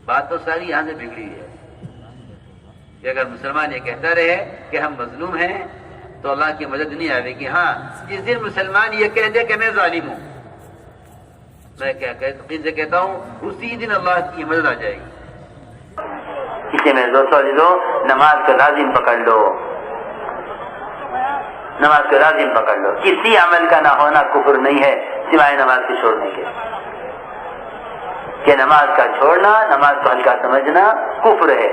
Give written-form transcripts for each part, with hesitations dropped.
بات تو ساری یہاں سے بگڑی ہے کہ اگر مسلمان یہ کہتا رہے کہ ہم مظلوم ہیں تو اللہ کی مدد نہیں آئے گی. ہاں جس دن مسلمان یہ کہہ دے کہ میں ظالم ہوں، میں کیا یقین سے کہتا ہوں اسی دن اللہ کی مدد آ جائے گی. اسے میرے دوستوں عزیزوں، نماز کو لازم پکڑ لو، نماز کو لازم پکڑ لو. کسی عمل کا نہ ہونا کفر نہیں ہے سوائے نماز کے چھوڑنے کے. کہ نماز کا چھوڑنا، نماز کو ہلکا سمجھنا کفر ہے.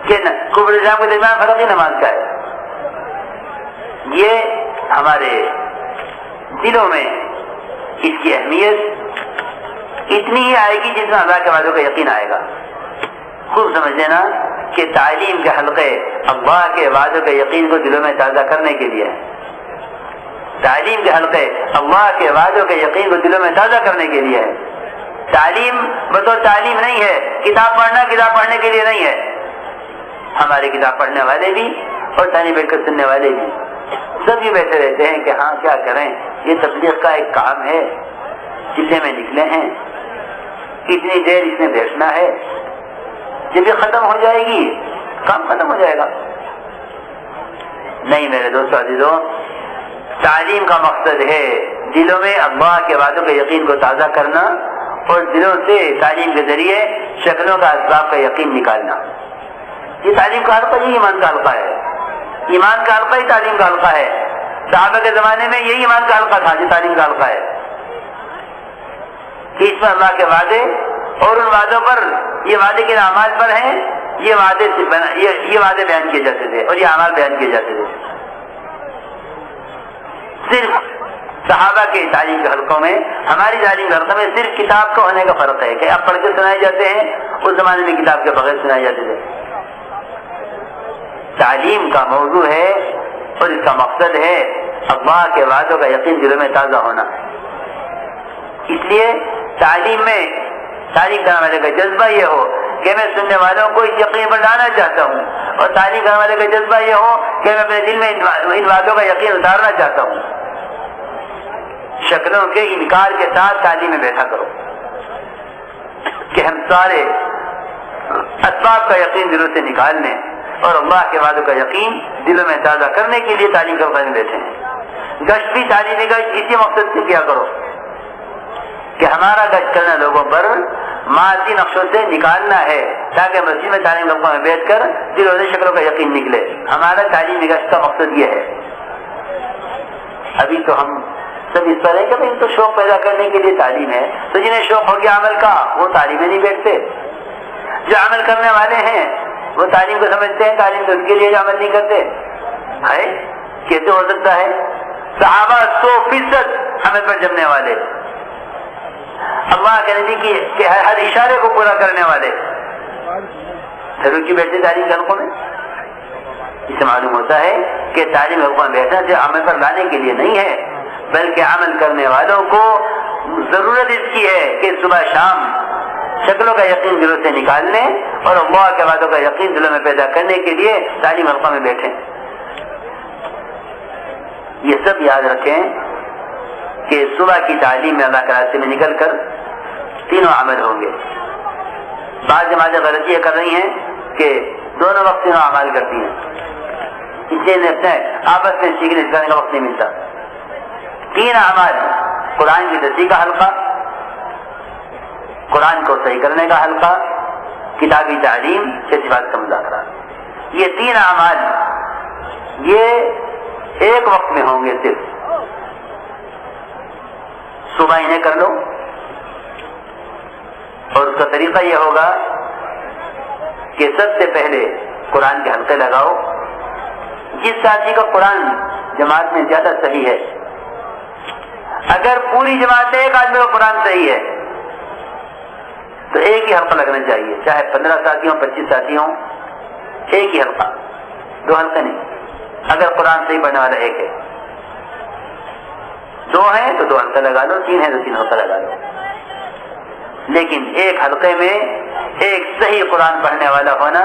کہ کفر اسلام کے درمیان فرق ہی نماز کا ہے. یہ ہمارے دلوں میں اس کی اہمیت اتنی ہی آئے گی جتنا اللہ کے وعدوں کا یقین آئے گا. خوب سمجھ لینا کہ تعلیم کے حلقے اللہ کے وعدوں کے یقین کو دلوں میں تازہ کرنے کے لیے، تعلیم کے حلقے اللہ کے وعدوں کے یقین کو دلوں میں تازہ کرنے کے لیے ہے. تعلیم بطور تعلیم نہیں ہے، کتاب پڑھنا کتاب پڑھنے کے لیے نہیں ہے. ہمارے کتاب پڑھنے والے بھی اور تانی بیٹھ کر سننے والے بھی سب یہ بیٹھے رہتے ہیں کہ ہاں کیا کریں، یہ تبلیغ کا ایک کام ہے جسے میں نکلے ہیں، کتنی دیر اس میں بیٹھنا ہے، جب یہ ختم ہو جائے گی کام ختم ہو جائے گا. نہیں میرے دوستو عزیزوں، تعلیم کا مقصد ہے دلوں میں اللہ کے وعدوں کے یقین کو تازہ کرنا اور دلوں سے تعلیم کے ذریعے شکلوں کا اسباب کا یقین نکالنا. یہ تعلیم کا حلقہ ہی ایمان کا حلقہ ہے. ایمان کا حلقہ ہی تعلیم کا حلقہ ہے. صحابہ کے زمانے میں یہی ایمان کا حلقہ تھا جو تعلیم کا حلقہ ہے کہ اس میں اللہ کے وعدے اور ان وعدوں پر، یہ وعدے کے اعمال پر ہیں، یہ وعدے بیان کیے جاتے تھے اور یہ اعمال بیان کیے جاتے تھے. صرف صحابہ کے تعلیم کے حلقوں میں، ہماری تعلیم کے حلقوں میں صرف کتاب کا ہونے کا فرق ہے کہ اب پڑھ کے سنائے جاتے ہیں، اس زمانے میں کتاب کے بغیر سنائے جاتے تھے. تعلیم کا موضوع ہے اور اس کا مقصد ہے اللہ کے وعدوں کا یقین دلوں میں تازہ ہونا. اس لیے تعلیم میں تعلیم کرنے والے کا جذبہ یہ ہو کہ میں سننے والوں کو اس یقین پر لانا چاہتا ہوں، اور تعلیم کرنے والے کا جذبہ یہ ہو کہ میں اپنے دل میں ان وعدوں کا یقین اتارنا چاہتا ہوں. شکلوں کے انکار کے ساتھ تعلیم میں بیٹھا کرو کہ ہم سارے اسباب کا یقین دلوں سے نکالنے اور اللہ کے وعدوں کا یقین دلوں میں تازہ کرنے کے لیے تعلیم کے میں بیٹھے ہیں. گشت بھی تعلیمی گشت اسی مقصد سے کیا کرو کہ ہمارا گشت کرنا لوگوں پر معاشی نقشوں سے نکالنا ہے تاکہ مسجد میں تعلیم لوگوں میں بیٹھ کر دلوں سے شکلوں کا یقین نکلے. ہمارا تعلیمی گشت کا مقصد یہ ہے. ابھی تو ہم سب اس پر ہے کہ ان کو شوق پیدا کرنے کے لیے تعلیم ہے، تو جنہیں شوق ہو گیا عمل کا وہ تعلیم میں نہیں بیٹھتے. جو عمل کرنے والے ہیں وہ تعلیم کو سمجھتے ہیں، تعلیم تو ان کے لیے جو عمل نہیں کرتے ہے. کیسے ہو سکتا ہے؟ صحابہ 100% عمل پر جمنے والے، اللہ کے نبی کے ہر اشارے کو پورا کرنے والے، ضرور کی بیٹھتے تعلیم کے حلقوں میں. اس سے معلوم ہوتا ہے کہ تعلیم حلقوں میں بیٹھنا صرف عمل پر لانے کے لیے نہیں ہے، بلکہ عمل کرنے والوں کو ضرورت اس کی ہے کہ صبح شام شکلوں کا یقین دلوں سے نکالنے اور اللہ کے وعدوں کا یقین دلوں میں پیدا کرنے کے لیے تعلیم حلقوں میں بیٹھیں. یہ سب یاد رکھیں کہ صبح کی تعلیم میں اللہ کے راستے میں نکل کر تینوں عمل ہوں گے. بعض جماعتیں غلطی یہ کر رہی ہیں کہ دونوں وقت تینوں اعمال کرتی ہیں، اس لیے آپس میں سیکھنے سکھانے کا وقت نہیں ملتا. 3 اعمال: قرآن کی تصحیح کا حلقہ، قرآن کو صحیح کرنے کا حلقہ، کتابی تعلیم سے صفات کا مذاکرہ. یہ 3 اعمال یہ ایک وقت میں ہوں گے. صرف صبح انہیں کر لو، اور اس کا طریقہ یہ ہوگا کہ سب سے پہلے قرآن کے حلقے لگاؤ. جس ساتھی کا قرآن جماعت میں زیادہ صحیح ہے، اگر پوری جماعت میں ایک آدمی کا قرآن صحیح ہے تو ایک ہی حلقہ لگنا چاہیے، چاہے 15 ساتھی ہوں 25 ساتھی ہوں، ایک ہی حلقہ، 2 حلقے نہیں. اگر قرآن صحیح پڑھنے والا ایک ہے، 2 ہیں تو 2 حلقے لگا لو، 3 ہیں تو 3 حلقے لگا لو. لیکن ایک حلقے میں ایک صحیح قرآن پڑھنے والا ہونا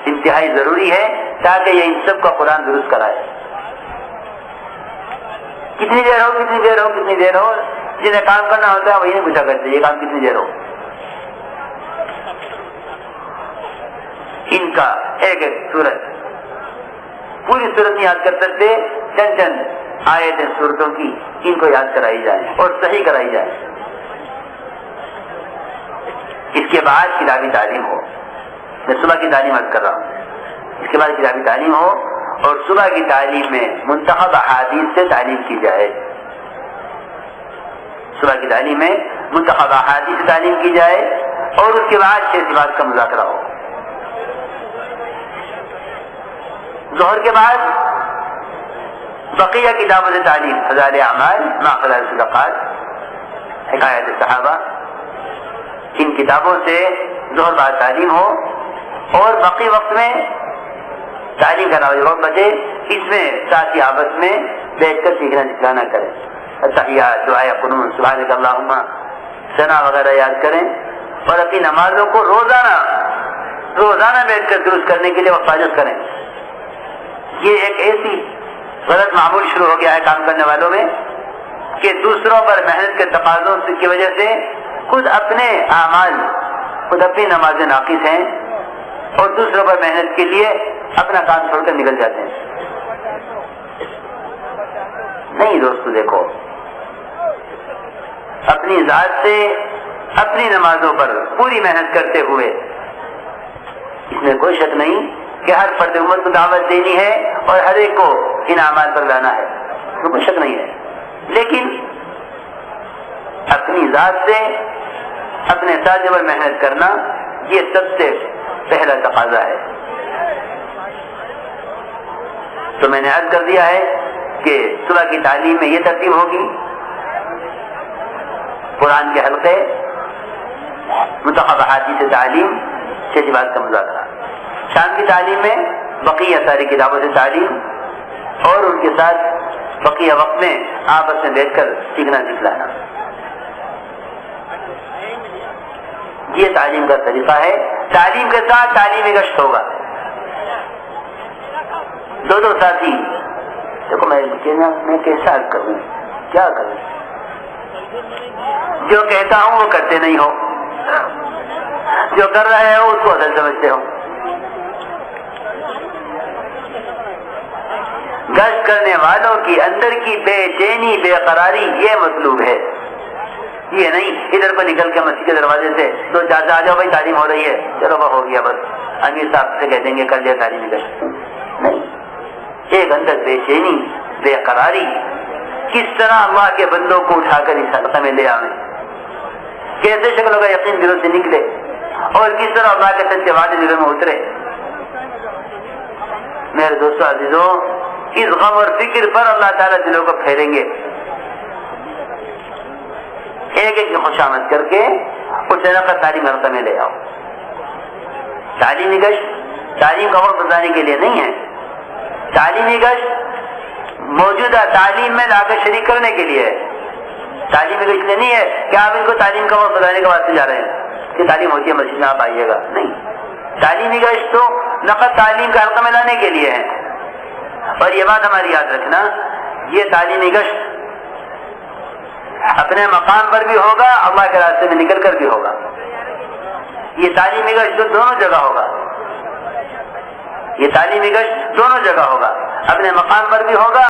انتہائی ضروری ہے تاکہ یہ ان سب کا قرآن درست کرائے. کتنی دیر ہو جنہیں کام کرنا ہوتا ہے وہ یہ نہیں پوچھا کرتے یہ کام کتنی دیر ہو، ان کا ایک ایک سورت، پوری سورت نہیں یاد کر سکتے، چند چند آیتیں سورتوں کی ان کو یاد کرائی جائے اور صحیح کرائی جائے۔ اس کے بعد کتابی تعلیم ہو، میں صبح کی تعلیم عرض کر رہا ہوں، اس کے بعد کتابی تعلیم ہو اور صبح کی تعلیم میں منتخب احادیث سے تعلیم کی جائے، صبح کی تعلیم میں منتخب احادیث سے تعلیم کی جائے اور اس کے بعد 6 صفات کا مذاکرہ ہو۔ ظہر کے بعد بقیہ کتابوں سے تعلیم، فضائل اعمال، ما فضائل الصدقات، حکایت صحابہ، ان کتابوں سے ظہر بعد تعلیم ہو اور باقی وقت میں تعلیم کا نوجوان بچے اس میں ساتھی آپس میں بیٹھ کر سیکھنا سکھانا کریں، تحیات، دعائے قنوت، سبحانک اللہم، ثنا وغیرہ یاد کریں اور اپنی نمازوں کو روزانہ بیٹھ کر درست کرنے کے لیے وقفاجت کریں۔ یہ ایک ایسی غلط معمول شروع ہو گیا ہے کام کرنے والوں میں کہ دوسروں پر محنت کے تقاضوں کی وجہ سے خود اپنے اعمال، خود اپنی نمازیں ناقص ہیں اور دوسروں پر محنت کے لیے اپنا کام چھوڑ کر نکل جاتے ہیں۔ نہیں دوستو، دیکھو، اپنی ذات سے اپنی نمازوں پر پوری محنت کرتے ہوئے اس میں کوئی شک نہیں کہ ہر فرد امت کو دعوت دینی ہے اور ہر ایک کو ان اعمال پر لانا ہے، اس میں کوئی شک نہیں ہے، لیکن اپنی ذات سے اپنے ساتھ پر محنت کرنا یہ سب سے پہلا تقاضا ہے۔ تو میں نے عرض کر دیا ہے کہ صبح کی تعلیم میں یہ ترتیب ہوگی: قرآن کے حلقے، منتخب احادیث سے تعلیم، 6 صفات کا مذاکرہ۔ شام کی تعلیم میں بقیہ ساری کتابوں سے تعلیم اور ان کے ساتھ بقیہ وقت میں آپس میں بیٹھ کر سیکھنا سکھلانا، یہ تعلیم کا طریقہ ہے۔ تعلیم کے ساتھ تعلیمی گشت ہوگا، دو ساتھی، دیکھو میں کیسا کروں، کیا کروں، جو کہتا ہوں وہ کرتے نہیں ہو، جو کر رہے ہو اس کو اصل سمجھتے ہو۔ گشت کرنے والوں کی اندر کی بے چینی، بے قراری، یہ مطلوب ہے، یہ نہیں ادھر کو نکل کے مسجد کے دروازے سے تو چاچا آ جاؤ بھائی تعلیم ہو رہی ہے، چلو وہ ہو گیا، بس امیر صاحب سے کہہ دیں گے کر لیا تعلیمی گشت، نہیں، ایک اندر بے چینی، بے قراری، کس طرح اللہ کے بندوں کو اٹھا کر اس حلقے میں لے آئیں، کیسے شکلوں کا یقین دلوں سے نکلے اور کس طرح اللہ کے سچے وعدے دلوں میں اترے۔ میرے دوستو عزیزوں، اس غم اور فکر پر اللہ تعالیٰ دلوں کو پھیریں گے، ایک ایک کی خوشامد کر کے اسے نقد تعلیم حلقے میں لے آؤ۔ تعلیمی گشت تعلیم کا وقت بتانے کے لیے نہیں ہے، تعلیمی گشت موجودہ تعلیم میں لا کر شریک کرنے کے لیے ہے۔ تعلیمی گشت نہیں ہے کہ آپ ان کو تعلیم کا وقت بتانے کے واسطے جا رہے ہیں کہ تعلیم ہوتی ہے مسجد میں آپ آئیے گا، نہیں، تعلیمی گشت تو نقد تعلیم کا حلقہ میں لانے کے لیے ہے۔ اور یہ بات ہماری یاد رکھنا، یہ تعلیمی گشت اپنے مقام پر بھی ہوگا، اللہ کے راستے میں نکل کر بھی ہوگا، یہ تعلیمی گشت دونوں جگہ ہوگا، یہ تعلیمی گشت دونوں جگہ ہوگا، اپنے مقام پر بھی ہوگا